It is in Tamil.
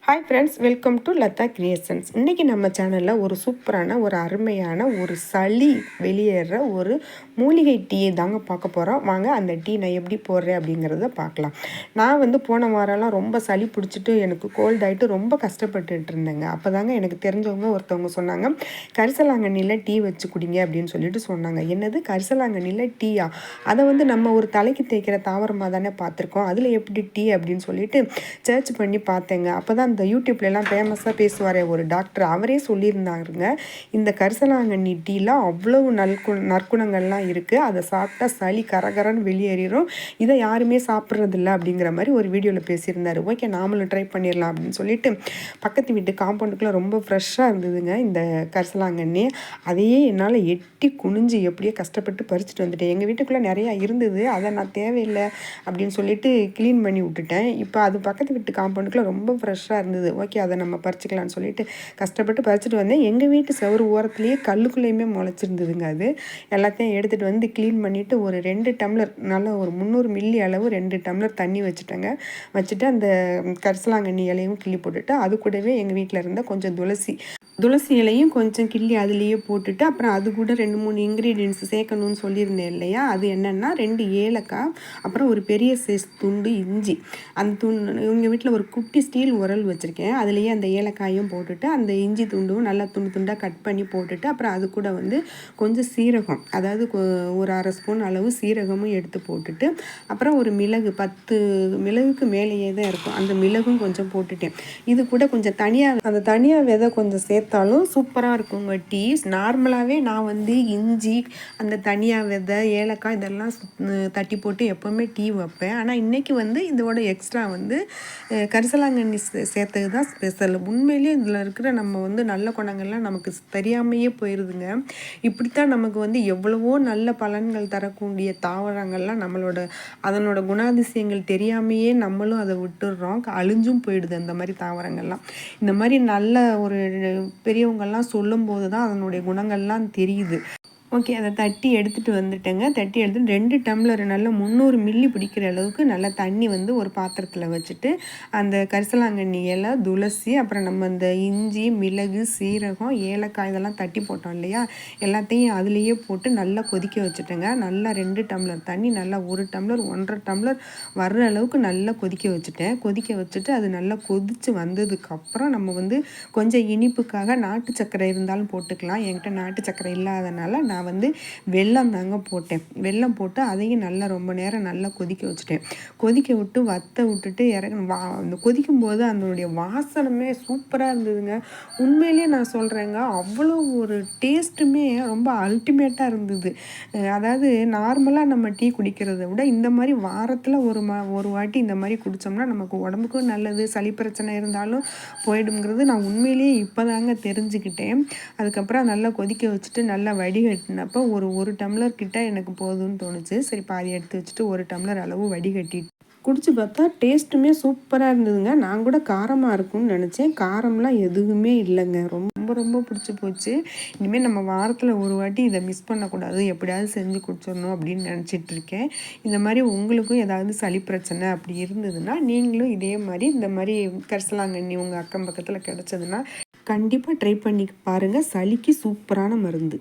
Hi friends, welcome to Latha creations. இன்றைக்கி நம்ம சேனலில் ஒரு சூப்பரான ஒரு அருமையான ஒரு சளி வெளியேற ஒரு மூலிகை டீயை தாங்க பார்க்க போகிறோம். வாங்க அந்த டீ நான் எப்படி போடுறேன் அப்படிங்கிறத பார்க்கலாம். நான் போன வாரம்லாம் ரொம்ப சளி பிடிச்சிட்டு எனக்கு கோல்ட் ஆகிட்டு ரொம்ப கஷ்டப்பட்டுட்டு இருந்தேங்க. அப்போ தாங்க எனக்கு தெரிஞ்சவங்க ஒருத்தவங்க சொன்னாங்க, கரிசலாங்கண்ணியில் டீ வச்சு குடிங்க அப்படின்னு சொல்லிட்டு சொன்னாங்க. என்னது கரிசலாங்கண்ணியில் டீயா? அதை நம்ம ஒரு தலைக்கு தேய்க்கிற தாவரமாக தானே பார்த்துருக்கோம், அதில் எப்படி டீ அப்படின்னு சொல்லிட்டு சர்ச் பண்ணி பார்த்தேங்க. அப்போ தான் இந்த யூடியூப்லலாம் ஃபேமஸாக பேசுவார் ஒரு டாக்டர், அவரே சொல்லியிருந்தாருங்க, இந்த கரிசலாங்கண்ணி டீலாம் அவ்வளவு நற்குணங்கள்லாம் இருக்குது, அதை சாப்பிட்டா சளி கரகரன்னு வெளியேறிடும், இதை யாருமே சாப்பிட்றதில்ல அப்படிங்கிற மாதிரி ஒரு வீடியோவில் பேசியிருந்தார். ஓகே, நாமளும் ட்ரை பண்ணிடலாம் அப்படின்னு சொல்லிட்டு பக்கத்து வீட்டு காம்பவுண்டுக்குள்ளே ரொம்ப ஃப்ரெஷ்ஷாக இருந்ததுங்க இந்த கரிசலாங்கண்ணி. அதையே என்னால் எட்டி குனிஞ்சு எப்படியோ கஷ்டப்பட்டு பறிச்சுட்டு வந்துட்டேன். எங்கள் வீட்டுக்குள்ளே நிறையா இருந்தது, அதை நான் தேவையில்லை அப்படின்னு சொல்லிட்டு க்ளீன் பண்ணி விட்டுட்டேன். இப்போ அது பக்கத்து வீட்டு காம்பவுண்டுக்குள்ளே ரொம்ப ஃப்ரெஷ்ஷாக இருந்தது. ஓகே, அதை நம்ம பறிச்சிக்கலான்னு சொல்லிட்டு கஷ்டப்பட்டு பறிச்சுட்டு வந்தேன். எங்கள் வீட்டு செவரு ஓரத்துலேயே கல்லுக்குள்ளேயுமே முளைச்சிருந்ததுங்க. அது எல்லாத்தையும் எடுத்துகிட்டு வந்து க்ளீன் பண்ணிவிட்டு ஒரு 2 டம்ளர், நல்லா ஒரு 300 மில்லி அளவு 2 டம்ளர் தண்ணி வச்சுட்டேங்க. வச்சுட்டு அந்த கரிசலாங்கண்ணி இலையும் கிள்ளி போட்டுட்டு, அது கூடவே எங்கள் வீட்டில் இருந்த கொஞ்சம் துளசி இலையும் கொஞ்சம் கிள்ளி அதுலேயே போட்டுட்டு, அப்புறம் அது கூட 2-3 இன்க்ரீடியன்ட்ஸ் சேர்க்கணும்னு சொல்லியிருந்தேன் இல்லையா, அது என்னென்னா 2 ஏலக்காய், அப்புறம் ஒரு பெரிய சைஸ் துண்டு இஞ்சி. அந்த எங்கள் வீட்டில் ஒரு குட்டி ஸ்டீல் உரல் வச்சுருக்கேன், அதுலேயே அந்த ஏலக்காயும் போட்டுட்டு அந்த இஞ்சி துண்டும் நல்லா துண்டாக கட் பண்ணி போட்டுட்டு, அப்புறம் அது கூட கொஞ்சம் சீரகம், அதாவது ஒரு 1/2 ஸ்பூன் அளவு சீரகமும் எடுத்து போட்டுட்டு, அப்புறம் ஒரு மிளகு 10 மிளகுக்கு மேலேயே தான் இருக்கும், அந்த மிளகும் கொஞ்சம் போட்டுட்டேன். இது கூட கொஞ்சம் அந்த தனியாக விதை கொஞ்சம் சேர்த்தாலும் சூப்பராக இருக்குங்க டீ. நார்மலாகவே நான் இஞ்சி, அந்த தனியாக விதை, ஏலக்காய் இதெல்லாம் தட்டி போட்டு எப்போவுமே டீ வைப்பேன். ஆனால் இன்றைக்கி இதோட எக்ஸ்ட்ரா கரிசலாங்கண்ணி சேர்த்தது தான் ஸ்பெஷல். உண்மையிலேயே இதில் இருக்கிற நம்ம நல்ல குணங்கள்லாம் நமக்கு தெரியாமையே போயிடுதுங்க. இப்படித்தான் நமக்கு எவ்வளவோ நல்ல பலன்கள் தரக்கூடிய தாவரங்கள்லாம் அதனோட குணாதிசயங்கள் தெரியாமையே நம்மளும் அதை விட்டுடுறோம், அழிஞ்சும் போயிடுது அந்த மாதிரி தாவரங்கள்லாம். இந்த மாதிரி நல்ல ஒரு பெரியவங்கள்லாம் சொல்லும்போது தான் அதனுடைய குணங்கள்லாம் தெரியுது. ஓகே, அதை தட்டி எடுத்துகிட்டு வந்துட்டேங்க. தட்டி எடுத்துட்டு 2 டம்ளர் நல்லா 300 மில்லி பிடிக்கிற அளவுக்கு நல்லா தண்ணி ஒரு பாத்திரத்தில் வச்சுட்டு, அந்த கரிசலாங்கண்ணி இலை, துளசி, அப்புறம் நம்ம இந்த இஞ்சி, மிளகு, சீரகம், ஏலக்காய் இதெல்லாம் தட்டி போட்டோம் இல்லையா, எல்லாத்தையும் அதுலேயே போட்டு நல்லா கொதிக்க வச்சுட்டேங்க. நல்லா 2 டம்ளர் தண்ணி, நல்லா 1 டம்ளர் 1.5 டம்ளர் வர்ற அளவுக்கு நல்லா கொதிக்க வச்சுட்டேன். கொதிக்க வச்சுட்டு அது நல்லா கொதித்து வந்ததுக்கப்புறம் நம்ம கொஞ்சம் இனிப்புக்காக நாட்டு சர்க்கரை இருந்தாலும் போட்டுக்கலாம். என்கிட்ட நாட்டு சர்க்கரை இல்லாதனால நான் வெல்லம் தாங்க போட்டேன். வெல்லம் போட்டு அதையும் நல்லா ரொம்ப நேரம் நல்லா கொதிக்க வச்சுட்டேன். கொதிக்க விட்டு வத்த விட்டுட்டு அந்த கொதிக்கும் போது அதனுடைய வாசனமே சூப்பராக இருந்ததுங்க. உண்மையிலேயே நான் சொல்கிறேங்க, அவ்வளோ ஒரு டேஸ்ட்டுமே ரொம்ப அல்டிமேட்டாக இருந்தது. அதாவது நார்மலாக நம்ம டீ குடிக்கிறத விட இந்த மாதிரி வாரத்தில் ஒரு வாட்டி இந்த மாதிரி குடித்தோம்னா நமக்கு உடம்புக்கும் நல்லது, சளி பிரச்சனை இருந்தாலும் போயிடுங்கிறது நான் உண்மையிலேயே இப்போ தாங்க தெரிஞ்சுக்கிட்டேன். அதுக்கப்புறம் நல்லா கொதிக்க வச்சுட்டு நல்லா வடிகட்டினப்போ ஒரு டம்ளர் கிட்ட எனக்கு போதும்னு தோணுச்சு. சரி, பாதி எடுத்து வச்சுட்டு 1 டம்ளர் அளவு வடிகட்டி குடிச்சு பார்த்தா டேஸ்ட்டுமே சூப்பராக இருந்ததுங்க. நான் கூட காரமாக இருக்கும்னு நினச்சேன், காரம்லாம் எதுவுமே இல்லைங்க. ரொம்ப ரொம்ப பிடிச்சி போச்சு. இனிமேல் நம்ம வாரத்தில் ஒரு வாட்டி இதை மிஸ் பண்ணக்கூடாது, எப்படியாவது செஞ்சு குடிச்சிடணும் அப்படின்னு நினச்சிட்ருக்கேன். இந்த மாதிரி உங்களுக்கும் ஏதாவது சளி பிரச்சனை அப்படி இருந்ததுன்னா நீங்களும் இதே மாதிரி இந்த மாதிரி கரிசலாங்கண்ணி உங்கள் அக்கம் பக்கத்தில் கிடச்சதுன்னா கண்டிப்பாக ட்ரை பண்ணி பாருங்கள். சளிக்கு சூப்பரான மருந்து.